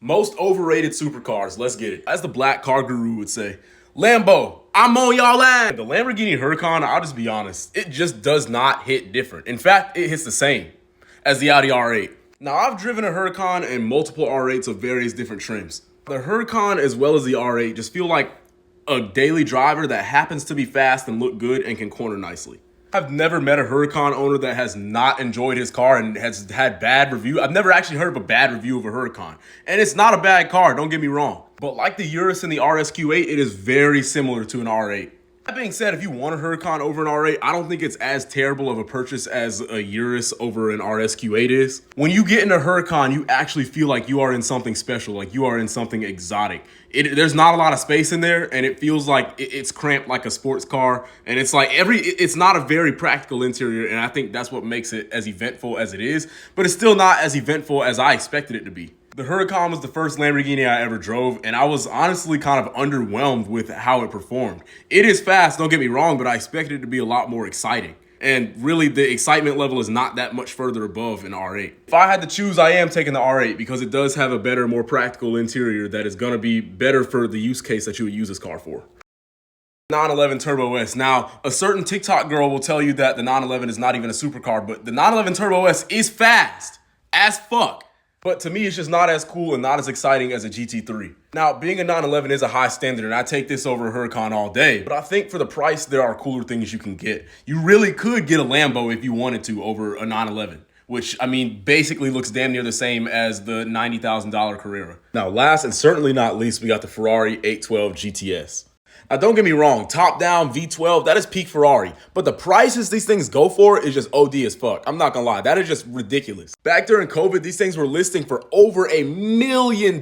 Most overrated supercars. Let's get it. As the black car guru would say, Lambo, I'm on y'all ass. The Lamborghini Huracan, I'll just be honest, it just does not hit different. In fact, it hits the same as the Audi R8. Now, I've driven a Huracan and multiple R8s of various different trims. The Huracan as well as the R8 just feel like a daily driver that happens to be fast and look good and can corner nicely. I've never met a Huracan owner that has not enjoyed his car and has had bad review. I've never actually heard of a bad review of a Huracan. And it's not a bad car, don't get me wrong. But like the Urus and the RSQ8, it is very similar to an R8. That being said, if you want a Huracan over an R8, I don't think it's as terrible of a purchase as a Urus over an RSQ8 is. When you get in a Huracan, you actually feel like you are in something special, like you are in something exotic. There's not a lot of space in there, and it feels like it's cramped like a sports car, and it's like it's not a very practical interior, and I think that's what makes it as eventful as it is, but it's still not as eventful as I expected it to be. The Huracan was the first Lamborghini I ever drove, and I was honestly kind of underwhelmed with how it performed. It is fast, don't get me wrong, but I expected it to be a lot more exciting. And really, the excitement level is not that much further above an R8. If I had to choose, I am taking the R8 because it does have a better, more practical interior that is going to be better for the use case that you would use this car for. 911 Turbo S. Now, a certain TikTok girl will tell you that the 911 is not even a supercar, but the 911 Turbo S is fast as fuck. But to me, it's just not as cool and not as exciting as a GT3. Now, being a 911 is a high standard, and I take this over a Huracan all day. But I think for the price, there are cooler things you can get. You really could get a Lambo if you wanted to over a 911, which, I mean, basically looks damn near the same as the $90,000 Carrera. Now, last and certainly not least, we got the Ferrari 812 GTS. Now, don't get me wrong, top-down V12, that is peak Ferrari. But the prices these things go for is just OD as fuck. I'm not gonna lie, that is just ridiculous. Back during COVID, these things were listing for over $1 million,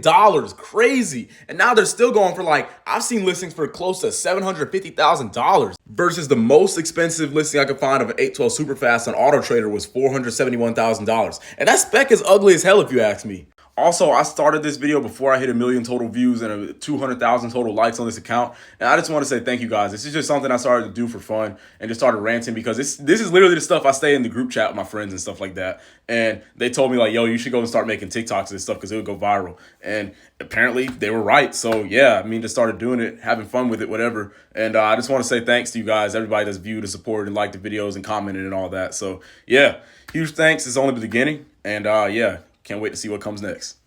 crazy. And now they're still going for like, I've seen listings for close to $750,000 versus the most expensive listing I could find of an 812 Superfast on Auto Trader was $471,000. And that spec is ugly as hell if you ask me. Also, I started this video before I hit 1 million total views and 200,000 total likes on this account. And I just want to say thank you guys. This is just something I started to do for fun and just started ranting because this is literally the stuff I stay in the group chat with my friends and stuff like that. And they told me like, yo, you should go and start making TikToks and stuff because it would go viral. And apparently they were right. So yeah, I mean, just started doing it, having fun with it, whatever. And I just want to say thanks to you guys, everybody that's viewed and supported and liked the videos and commented and all that. So yeah, huge thanks. It's only the beginning. And yeah. Can't wait to see what comes next.